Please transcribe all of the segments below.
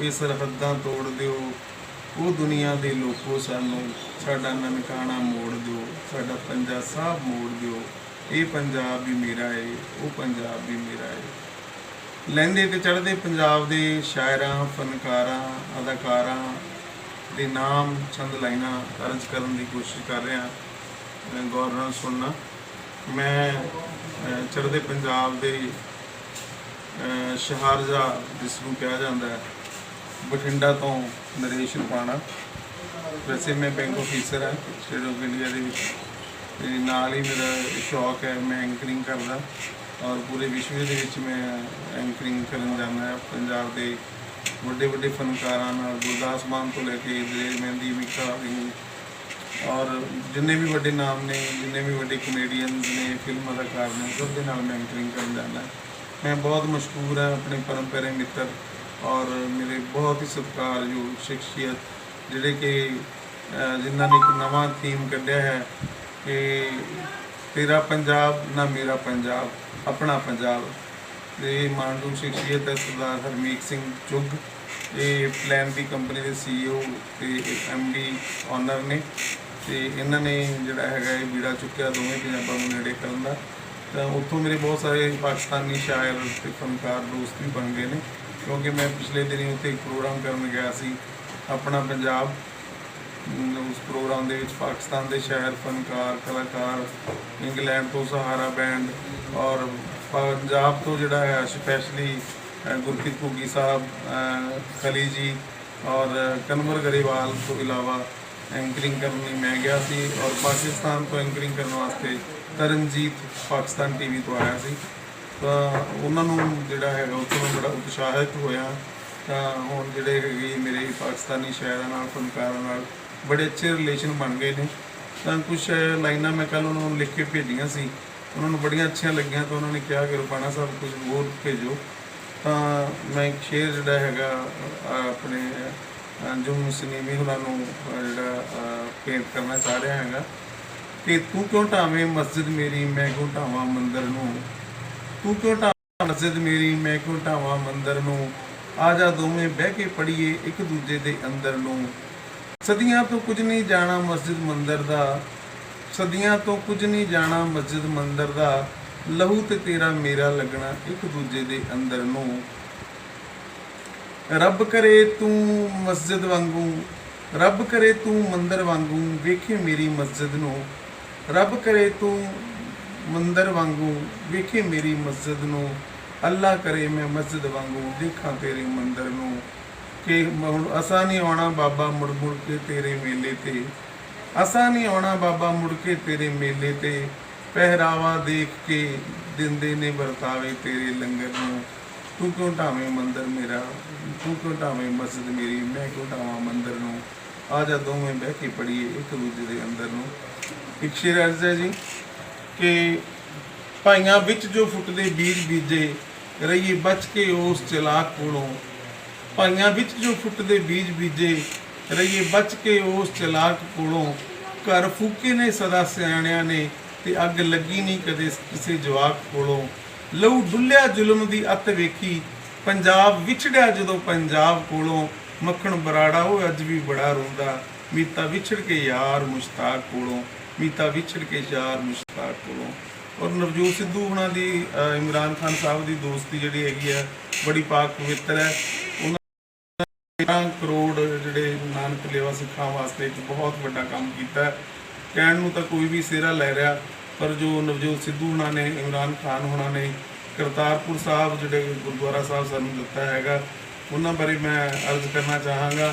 के सरहदां तोड़ दिओ, वो दुनिया दे लोको सानू साडा ननकाना मोड़ दिओ, साडा पंजा साहब मोड़ दिओ, ये पंजाब भी मेरा है, वो पंजाब भी मेरा है। लਹਿੰਦੇ ਤੇ ਚੜ੍ਹਦੇ ਪੰਜਾਬ ਦੇ ਸ਼ਾਇਰਾਂ, ਫਨਕਾਰਾਂ, ਅਦਾਕਾਰਾਂ ਦੇ ਨਾਮ ਚੰਦ ਲਾਈਨਾਂ ਅਰਜ਼ ਕਰਨ ਦੀ ਕੋਸ਼ਿਸ਼ ਕਰ ਰਿਹਾ। ਗੌਰ ਨਾਲ ਸੁਣਨਾ। ਮੈਂ ਚੜ੍ਹਦੇ ਪੰਜਾਬ ਦੇ ਸ਼ਹਾਰਜਾ ਜਿਸ ਨੂੰ ਕਿਹਾ ਜਾਂਦਾ ਹੈ, ਬਠਿੰਡਾ ਤੋਂ ਨਰੇਸ਼ ਰੁਪਾਣਾ। ਵੈਸੇ ਮੈਂ ਬੈਂਕ ਆਫਿਸਰ ਹਾਂ ਸਟੇਟ ਆਫ ਇੰਡੀਆ ਦੇ ਵਿੱਚ, ਤੇ ਨਾਲ ਹੀ ਮੇਰਾ ਸ਼ੌਕ ਹੈ, ਮੈਂ ਐਂਕਰਿੰਗ ਕਰਦਾ ਔਰ ਪੂਰੇ ਵਿਸ਼ਵ ਦੇ ਵਿੱਚ ਮੈਂ ਐਂਕਰਿੰਗ ਕਰਨ ਜਾਂਦਾ। ਪੰਜਾਬ ਦੇ ਵੱਡੇ ਵੱਡੇ ਫਨਕਾਰਾਂ ਨਾਲ, ਗੁਰਦਾਸ ਮਾਨ ਤੋਂ ਲੈ ਕੇ ਦਲੇਰ ਮਹਿੰਦੀ, ਮਿੱਕਾ ਸਿੰਘ ਔਰ ਜਿੰਨੇ ਵੀ ਵੱਡੇ ਨਾਮ ਨੇ, ਜਿੰਨੇ ਵੀ ਵੱਡੇ ਕਮੇਡੀਅਨਸ ਨੇ, ਫਿਲਮ ਅਦਾਕਾਰ ਨੇ, ਸਭ ਦੇ ਨਾਲ ਮੈਂ ਐਂਕਰਿੰਗ ਕਰਨ ਜਾਂਦਾ। मैं बहुत मशहूर हाँ अपने परम प्यारे मित्र और मेरे बहुत ही सत्कारयोग शख्सियत जिहड़े कि जिन्होंने एक नवा थीम कढ़िया है कि तेरा पंजाब ना मेरा पंजाब, अपना पंजाब। ये मानयोग शख्सियत है सरदार हरमीत सिंह चुग, ये प्लान दी कंपनी के CEO ते MD ऑनर ने, तो इन्होंने जिहड़ा है बीड़ा चुक्या दोवें पंजाबां नूं नेड़े करन दा। तो उत्थों मेरे बहुत सारे पाकिस्तानी शायर ते फनकार दोस्त भी बन गए हैं, क्योंकि मैं पिछले दिन उत्थे एक प्रोग्राम करन गया सी अपना पंजाब। उस प्रोग्राम दे विच पाकिस्तान के शायर, फनकार, कलाकार, इंग्लैंड तो सहारा बैंड और पंजाब तो जिहड़ा है स्पैशली गुरकीरत घुग्गी साहब, खली जी और कनवर गरेवाल तो इलावा एंकरिंग करनी मैं गया सी। और पाकिस्तान तो एंकरिंग करने वास्ते तरनजीत पाकिस्तान TV तो आया सी, तो उन्होंने जोड़ा है उत्थों मैं बड़ा उत्साहित होया। तो हुण जिहड़े है मेरे पाकिस्तानी शायरां नाल, फनकारां नाल बड़े अच्छे रिलेशन बन गए हैं। तो कुछ लाइनां मैं कल उन्होंने लिख के भेजियां सी, उन्होंने बड़ियां अच्छियां लगियां, तो उन्होंने कहा कि रुपाणा साहब कुछ होर भेजो। तो मैं एक शेर जिहड़ा हैगा अपने अंजुम सनीमी होरां नूं जिहड़ा पेंट करना चाह रहा हैगा कि तू क्यों ढावें मस्जिद मेरी, मैं क्यों ढावां मंदिर नूं, तू क्यों ढावां मस्जिद मेरी, मैं क्यों ढावां मंदिर नूं, आ जा दोवें बह के पढ़ीए एक दूजे दे अंदर नूं। सदियां तो कुछ नहीं जाना मस्जिद मंदिर दा, सदियां तो कुछ नहीं जाना मस्जिद मंदिर दा, लहू ते तेरा मेरा लगना एक दूजे दे अंदर नूं। रब करे तू मस्जिद वांगू, रब करे तू मंदिर वांगू, वेखे मेरी मस्जिद नूं, रब करे तू मंदिर वांगू, वेखे मेरी मस्जिद नूं, अल्लाह करे मैं मस्जिद वांगू देखा तेरे मंदिर नूं। कि हुण असां नहीं आउणा बाबा मुड़ मुड़ के तेरे मेले ते, असां नहीं आउणा बाबा मुड़ के तेरे मेले ते, पहरावा देख के दिंदे ने वरतावे तेरे लंगर नूं। तू क्यों ढावें मंदिर मेरा, तू क्यों ढावें मस्जिद मेरी, मैं क्यों ढावां मंदिर नूं, आ जा दोवें बह के पढ़ीए एक दूजे दे अंदर नूं। एक शेर अर्ज है जी कि भाइयां विच जो फुटदे बीज बीजे, रहिए बच के उस चलाक कोलों, भाइयां विच जो फुटदे बीज बीजे, रहिए बच के उस चलाक कोलों, घर फूके ने सदा सियाणियां ने, ते अग लगी नहीं कदे किसी जवाक कोलों। लहू डुलिया जुल्म दी अत वेखी, पंजाब विछड़िया जदों पंजाब कोलों, मक्खण बराड़ा वो अज भी बड़ा रोंदा, मीता विछड़ के यार मुश्ताक कोलों, मीता विछड़ के यार मुश्ताक कोलों। और नवजोत सिद्धू हुणां दी इमरान खान साहब की दोस्ती जिहड़ी हैगी है बड़ी पाक पवित्र है। उन्होंने 13 करोड़ जिहड़े नानक लेवा सिखां वास्ते एक बहुत बड़ा काम किया। कहण नूं तां कोई भी सिरा लै रहा, पर जो नवजोत सिद्धू हुणां ने, इमरान खान हुणां ने करतारपुर साहब जिहड़े गुरुद्वारा साहब सानूं दिता हैगा, उन्हां बारे मैं अर्ज करना चाहांगा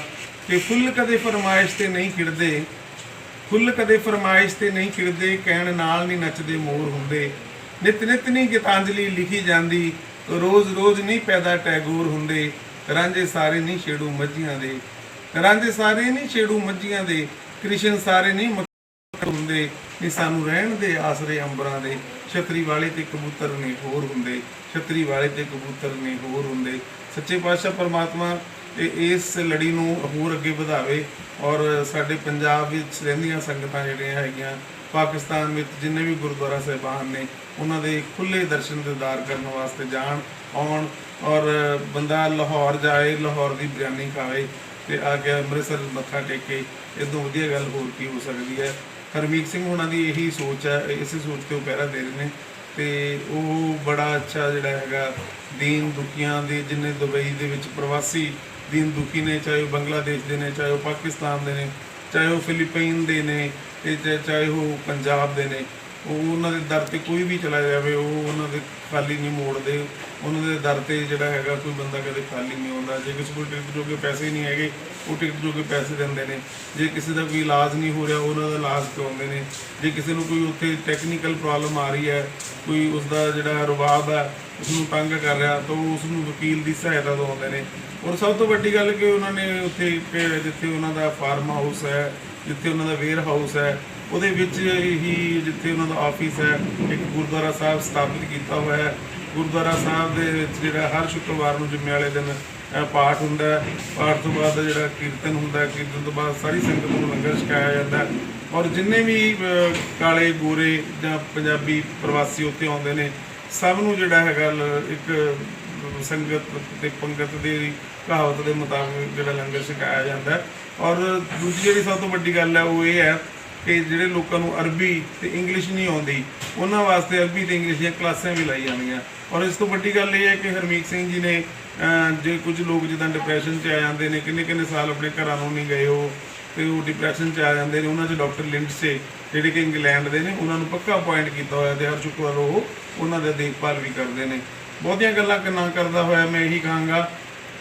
कि फुੱਲ कदे फरमाइश ते नहीं खिड़दे, फुੱਲ कदे फरमाइश ते नहीं खिड़दे, कहण नाल नहीं नचदे मोर हुंदे, नित नित नहीं गीतांजलि लिखी जांदी, रोज़ रोज़ नहीं पैदा टैगोर हुंदे, रांझे सारे नहीं छेड़ू मझियां दे, रांझे सारे नहीं छेड़ू मझियां दे, कृष्ण सारे नहीं मक्खण हुंदे, नी सानू रहण दे आसरे अंबरां दे, छतरी वाले ते कबूतर ने होर हुंदे, छतरी वाले ते कबूतर ने होर हुंदे। सच्चे पातशाह परमात्मा इस लड़ी नूं होर अगे वधावे और साडे पंजाब विच रहिंदियां संगतां जिहड़ियां हैगीआं पाकिस्तान विच जिन्ने भी गुरुद्वारा साहिबान ने उन्हां दे खुले दर्शन दीदार करन वास्ते जाण ਆਉਣ ਔਰ ਬੰਦਾ ਲਾਹੌਰ ਜਾਏ, ਲਾਹੌਰ ਦੀ ਬਿਰਿਆਨੀ ਖਾਵੇ ਤੇ ਆ ਕੇ ਅੰਮ੍ਰਿਤਸਰ ਮੱਥਾ ਟੇਕੇ। ਇਦੋਂ ਵਧੀਆ ਗੱਲ ਹੋਰ ਕੀ ਹੋ ਸਕਦੀ ਹੈ। ਹਰਮੀਤ ਸਿੰਘ ਹੋਣਾ ਦੀ ਇਹੀ ਸੋਚ ਹੈ, ਇਸੇ ਸੋਚ ਤੇ ਉਹ ਪਹਿਰਾ ਦੇ ਰਹੇ ਨੇ ਤੇ ਉਹ ਬੜਾ ਅੱਛਾ ਜਿਹੜਾ ਹੈਗਾ ਦੀਨ ਦੁਖੀਆਂ ਦੇ, ਜਿੰਨੇ ਦੁਬਈ ਦੇ ਵਿੱਚ ਪ੍ਰਵਾਸੀ ਦੀਨ ਦੁਖੀ ਨੇ, ਚਾਹੇ ਉਹ ਬੰਗਲਾਦੇਸ਼ ਦੇ ਨੇ, ਚਾਹੇ ਉਹ ਪਾਕਿਸਤਾਨ ਦੇ ਨੇ, ਚਾਹੇ ਉਹ ਫਿਲੀਪੀਨ ਦੇ ਨੇ ਤੇ ਚਾਹੇ ਉਹ ਪੰਜਾਬ ਦੇ ਨੇ, ਉਹ ਉਹਨਾਂ ਦੇ ਦਰ ਤੇ ਕੋਈ ਵੀ ਚਲਾ ਜਾਵੇ ਉਹ ਉਹਨਾਂ ਦੇ ਖਾਲੀ ਨਹੀਂ ਮੋੜਦੇ। ਉਹਨਾਂ ਦੇ ਦਰ ਤੇ ਜਿਹੜਾ ਹੈਗਾ ਕੋਈ ਬੰਦਾ ਕਦੇ ਖਾਲੀ ਨਹੀਂ ਆਉਂਦਾ। ਜੇ ਕਿਸੇ ਕੋਲ ਟਿਕਟ ਜੋਗੇ ਪੈਸੇ ਨਹੀਂ ਹੈਗੇ, ਉਹ ਟਿਕਟ ਜੋਗੇ ਪੈਸੇ ਦਿੰਦੇ ਨੇ। ਜੇ ਕਿਸੇ ਦਾ ਕੋਈ ਇਲਾਜ ਨਹੀਂ ਹੋ ਰਿਹਾ, ਉਹਨਾਂ ਦਾ ਇਲਾਜ ਕਰਵਾਉਂਦੇ ਨੇ। ਜੇ ਕਿਸੇ ਨੂੰ ਕੋਈ ਉੱਥੇ ਟੈਕਨੀਕਲ ਪ੍ਰੋਬਲਮ ਆ ਰਹੀ ਹੈ, ਕੋਈ ਉਸਦਾ ਜਿਹੜਾ ਰੁਬਾਬ ਹੈ ਉਸਨੂੰ ਤੰਗ ਕਰ ਰਿਹਾ, ਤਾਂ ਉਹ ਉਸ ਨੂੰ ਵਕੀਲ ਦੀ ਸਹਾਇਤਾ ਦਿਵਾਉਂਦੇ ਨੇ। ਔਰ ਸਭ ਤੋਂ ਵੱਡੀ ਗੱਲ ਕਿ ਉਹਨਾਂ ਨੇ ਉੱਥੇ ਜਿੱਥੇ ਉਹਨਾਂ ਦਾ ਫਾਰਮ ਹਾਊਸ ਹੈ, ਜਿੱਥੇ ਉਹਨਾਂ ਦਾ ਵੇਅਰ ਹਾਊਸ ਹੈ, ਉਹਦੇ ਵਿੱਚ ਹੀ ਜਿੱਥੇ ਉਹਨਾਂ ਦਾ ਆਫਿਸ ਹੈ, ਇੱਕ ਗੁਰਦੁਆਰਾ ਸਾਹਿਬ ਸਥਾਪਿਤ ਕੀਤਾ ਹੋਇਆ ਹੈ। ਗੁਰਦੁਆਰਾ ਸਾਹਿਬ ਦੇ ਵਿੱਚ ਜਿਹੜਾ ਹਰ ਸ਼ੁੱਕਰਵਾਰ ਨੂੰ ਜੁਮੇ ਵਾਲੇ ਦਿਨ ਪਾਠ ਹੁੰਦਾ ਹੈ। ਪਾਠ ਤੋਂ ਬਾਅਦ ਜਿਹੜਾ ਕੀਰਤਨ ਹੁੰਦਾ ਹੈ, ਕੀਰਤਨ ਤੋਂ ਬਾਅਦ ਸਾਰੀ ਸੰਗਤ ਨੂੰ ਲੰਗਰ ਛਕਾਇਆ ਜਾਂਦਾ ਹੈ। ਔਰ ਜਿੰਨੇ ਵੀ ਕਾਲੇ ਗੋਰੇ ਜਾਂ ਪੰਜਾਬੀ ਪ੍ਰਵਾਸੀ ਉੱਥੇ ਆਉਂਦੇ ਨੇ, ਸਭ ਨੂੰ ਜਿਹੜਾ ਹੈਗਾ ਇੱਕ ਸੰਗਤ ਤੇ ਪੰਗਤ ਦੀ ਕਹਾਵਤ ਦੇ ਮੁਤਾਬਿਕ ਜਿਹੜਾ ਲੰਗਰ ਛਕਾਇਆ ਜਾਂਦਾ ਹੈ। ਔਰ ਦੂਜੀ ਜਿਹੜੀ ਸਭ ਤੋਂ ਵੱਡੀ ਗੱਲ ਹੈ ਉਹ ਇਹ ਹੈ ਕਿ ਜਿਹੜੇ ਲੋਕਾਂ ਨੂੰ ਅਰਬੀ ਤੇ ਇੰਗਲਿਸ਼ ਨਹੀਂ ਆਉਂਦੀ, ਉਹਨਾਂ ਵਾਸਤੇ ਅਰਬੀ ਤੇ ਇੰਗਲਿਸ਼ ਦੀਆਂ ਕਲਾਸਾਂ ਵੀ ਲਾਈ ਜਾਂਦੀਆਂ। ਔਰ ਇਸ ਤੋਂ ਵੱਡੀ ਗੱਲ ਇਹ ਹੈ ਕਿ ਹਰਮੀਤ ਸਿੰਘ ਜੀ ਨੇ ਜੇ ਕੁਝ ਲੋਕ ਜਿੱਦਾਂ ਡਿਪਰੈਸ਼ਨ 'ਚ ਆ ਜਾਂਦੇ ਨੇ, ਕਿੰਨੇ ਸਾਲ ਆਪਣੇ ਘਰਾਂ ਨੂੰ ਨਹੀਂ ਗਏ ਉਹ, ਤੇ ਉਹ ਡਿਪਰੈਸ਼ਨ 'ਚ ਆ ਜਾਂਦੇ ਨੇ, ਉਹਨਾਂ 'ਚ ਡਾਕਟਰ ਲਿੰਡਸੇ ਜਿਹੜੇ ਕਿ ਇੰਗਲੈਂਡ ਦੇ ਨੇ, ਉਹਨਾਂ ਨੂੰ ਪੱਕਾ ਅਪਾਇੰਟ ਕੀਤਾ ਹੋਇਆ ਤੇ ਹਰ ਸ਼ੁੱਕਰਵਾਰ ਉਹ ਉਹਨਾਂ ਦਾ ਦੇਖਭਾਲ ਵੀ ਕਰਦੇ ਨੇ। ਬਹੁਤੀਆਂ ਗੱਲਾਂ ਨਾ ਕਰਦਾ ਹੋਇਆ ਮੈਂ ਇਹੀ ਕਹਾਂਗਾ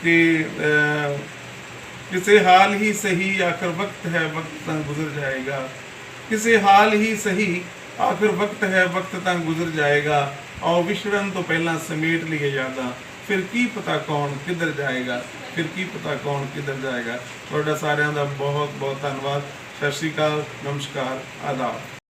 ਕਿ ਕਿਸੇ ਹਾਲ ਹੀ ਸਹੀ ਆਖਰ ਵਕਤ ਹੈ ਵਕਤ ਤਾਂ ਗੁਜ਼ਰ ਜਾਏਗਾ। ਕਿਸੇ ਹਾਲ ਹੀ ਸਹੀ ਆਖਰ ਵਕਤ ਹੈ ਵਕਤ ਤਾਂ ਗੁਜ਼ਰ ਜਾਏਗਾ। ਆਓ ਵਿਛੜਨ ਤੋਂ ਪਹਿਲਾਂ ਸਮੇਟ ਲਈਏ ਯਾਦਾਂ, ਫਿਰ ਕੀ ਪਤਾ ਕੌਣ ਕਿੱਧਰ ਜਾਏਗਾ, ਫਿਰ ਕੀ ਪਤਾ ਕੌਣ ਕਿੱਧਰ ਜਾਏਗਾ। ਤੁਹਾਡਾ ਸਾਰਿਆਂ ਦਾ ਬਹੁਤ ਬਹੁਤ ਧੰਨਵਾਦ। ਸਤਿ ਸ਼੍ਰੀ ਅਕਾਲ, ਨਮਸਕਾਰ, ਆਦਾਬ।